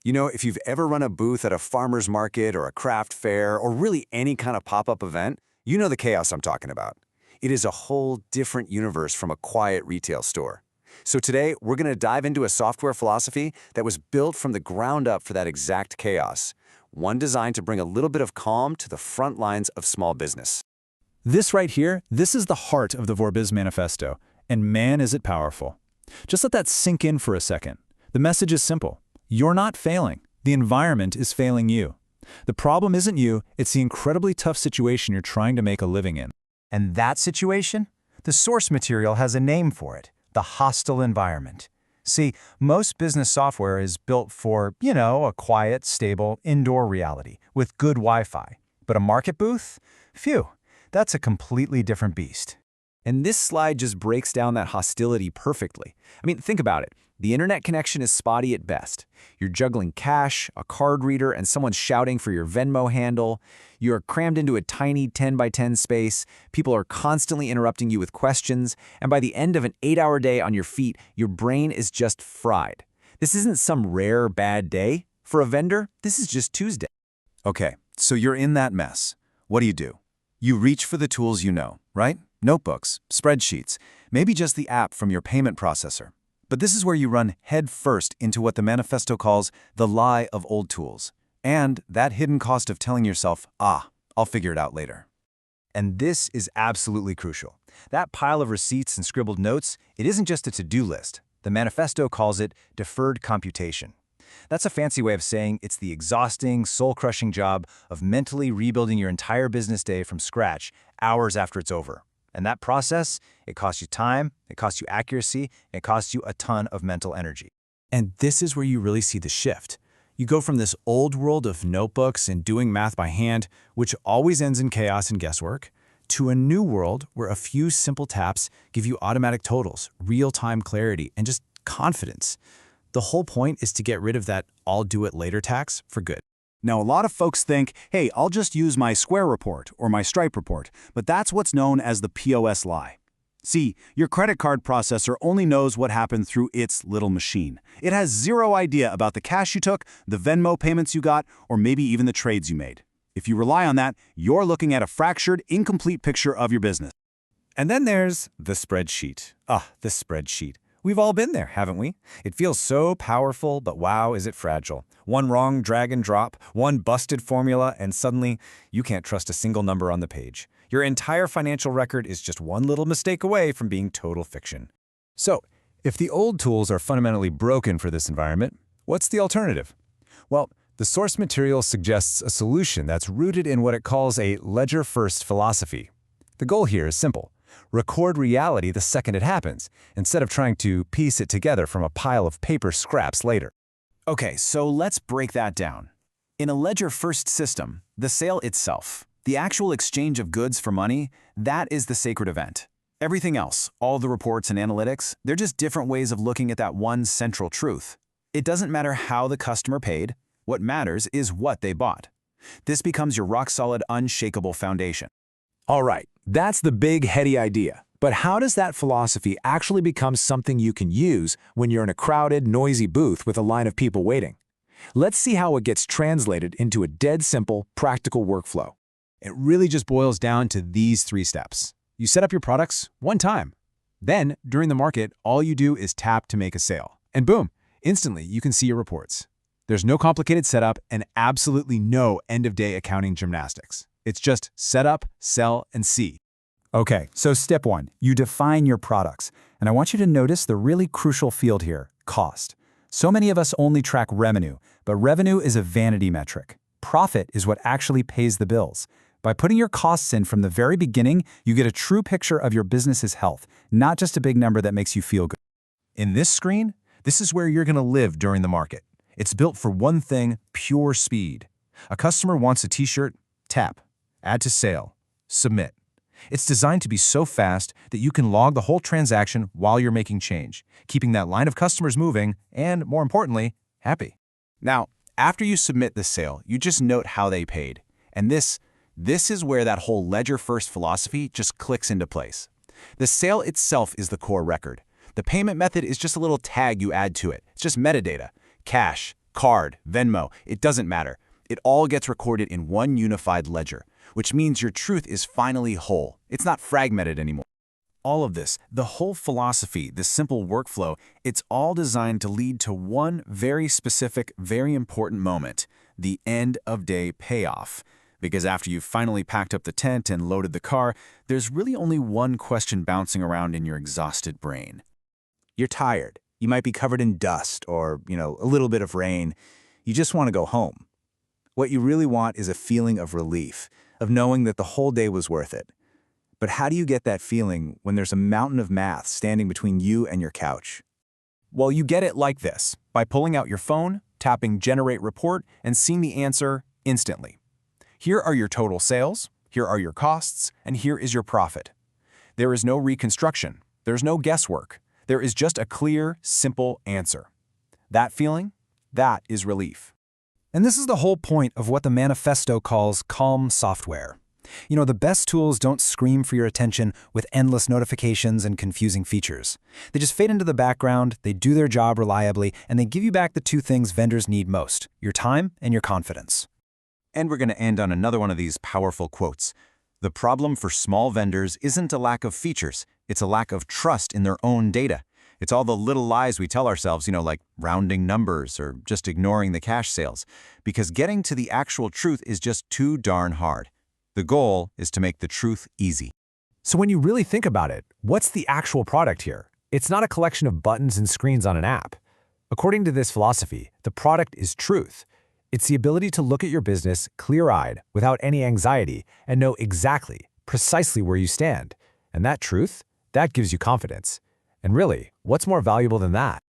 You know, if you've ever run a booth at a farmer's market or a craft fair or really any kind of pop-up event, you know the chaos I'm talking about. It is a whole different universe from a quiet retail store. So today, we're going to dive into a software philosophy that was built from the ground up for that exact chaos. One designed to bring a little bit of calm to the front lines of small business. This right here, this is the heart of the Vorbiz manifesto, and man is it powerful. Just let that sink in for a second. The message is simple. You're not failing. The environment is failing you. The problem isn't you, it's the incredibly tough situation you're trying to make a living in. And that situation? The source material has a name for it, the hostile environment. See, most business software is built for, a quiet, stable, indoor reality with good Wi-Fi. But a market booth? Phew, that's a completely different beast. And this slide just breaks down that hostility perfectly. I mean, think about it. The internet connection is spotty at best. You're juggling cash, a card reader, and someone shouting for your Venmo handle. You're crammed into a tiny 10 by 10 space. People are constantly interrupting you with questions. And by the end of an 8-hour day on your feet, your brain is just fried. This isn't some rare bad day. For a vendor, this is just Tuesday. Okay, so you're in that mess. What do? You reach for the tools you know, right? Notebooks, spreadsheets, maybe just the app from your payment processor. But this is where you run head first into what the manifesto calls the lie of old tools, and that hidden cost of telling yourself, I'll figure it out later. And this is absolutely crucial. That pile of receipts and scribbled notes, it isn't just a to-do list. The manifesto calls it deferred computation. That's a fancy way of saying it's the exhausting, soul-crushing job of mentally rebuilding your entire business day from scratch hours after it's over. And that process, it costs you time, it costs you accuracy, and it costs you a ton of mental energy. And this is where you really see the shift. You go from this old world of notebooks and doing math by hand, which always ends in chaos and guesswork, to a new world where a few simple taps give you automatic totals, real-time clarity, and just confidence. The whole point is to get rid of that I'll do it later tax for good. Now, a lot of folks think, hey, I'll just use my Square report or my Stripe report, but that's what's known as the POS lie. See, your credit card processor only knows what happened through its little machine. It has zero idea about the cash you took, the Venmo payments you got, or maybe even the trades you made. If you rely on that, you're looking at a fractured, incomplete picture of your business. And then there's the spreadsheet. The spreadsheet. We've all been there, haven't we? It feels so powerful, but wow, is it fragile. One wrong drag and drop, one busted formula, and suddenly you can't trust a single number on the page. Your entire financial record is just one little mistake away from being total fiction. So, if the old tools are fundamentally broken for this environment, what's the alternative? Well, the source material suggests a solution that's rooted in what it calls a ledger-first philosophy. The goal here is simple. Record reality the second it happens, instead of trying to piece it together from a pile of paper scraps later. Okay, so let's break that down. In a ledger-first system, the sale itself, the actual exchange of goods for money, that is the sacred event. Everything else, all the reports and analytics, they're just different ways of looking at that one central truth. It doesn't matter how the customer paid. What matters is what they bought. This becomes your rock-solid, unshakable foundation. All right, that's the big, heady idea. But how does that philosophy actually become something you can use when you're in a crowded, noisy booth with a line of people waiting? Let's see how it gets translated into a dead simple, practical workflow. It really just boils down to these 3 steps. You set up your products one time. Then, during the market, all you do is tap to make a sale. And boom, instantly you can see your reports. There's no complicated setup and absolutely no end-of-day accounting gymnastics. It's just set up, sell, and see. Okay, so step 1, you define your products. And I want you to notice the really crucial field here, cost. So many of us only track revenue, but revenue is a vanity metric. Profit is what actually pays the bills. By putting your costs in from the very beginning, you get a true picture of your business's health, not just a big number that makes you feel good. In this screen, this is where you're going to live during the market. It's built for one thing, pure speed. A customer wants a t-shirt, tap, add to sale, submit. It's designed to be so fast that you can log the whole transaction while you're making change, keeping that line of customers moving and, more importantly, happy. Now, after you submit the sale, you just note how they paid. And this is where that whole ledger-first philosophy just clicks into place. The sale itself is the core record. The payment method is just a little tag you add to it. It's just metadata. Cash, card, Venmo, it doesn't matter. It all gets recorded in one unified ledger, which means your truth is finally whole. It's not fragmented anymore. All of this, the whole philosophy, the simple workflow, it's all designed to lead to one very specific, very important moment, the end-of-day payoff. Because after you've finally packed up the tent and loaded the car, there's really only one question bouncing around in your exhausted brain. You're tired. You might be covered in dust or, a little bit of rain. You just want to go home. What you really want is a feeling of relief, of knowing that the whole day was worth it. But how do you get that feeling when there's a mountain of math standing between you and your couch? Well, you get it like this, by pulling out your phone, tapping Generate Report, and seeing the answer instantly. Here are your total sales, here are your costs, and here is your profit. There is no reconstruction, there's no guesswork. There is just a clear, simple answer. That feeling, that is relief. And this is the whole point of what the manifesto calls calm software. The best tools don't scream for your attention with endless notifications and confusing features. They just fade into the background, they do their job reliably, and they give you back the two things vendors need most, your time and your confidence. And we're going to end on another one of these powerful quotes. The problem for small vendors isn't a lack of features, it's a lack of trust in their own data. It's all the little lies we tell ourselves, like rounding numbers or just ignoring the cash sales. Because getting to the actual truth is just too darn hard. The goal is to make the truth easy. So when you really think about it, what's the actual product here? It's not a collection of buttons and screens on an app. According to this philosophy, the product is truth. It's the ability to look at your business clear-eyed, without any anxiety, and know exactly, precisely where you stand. And that truth, that gives you confidence. And really, what's more valuable than that?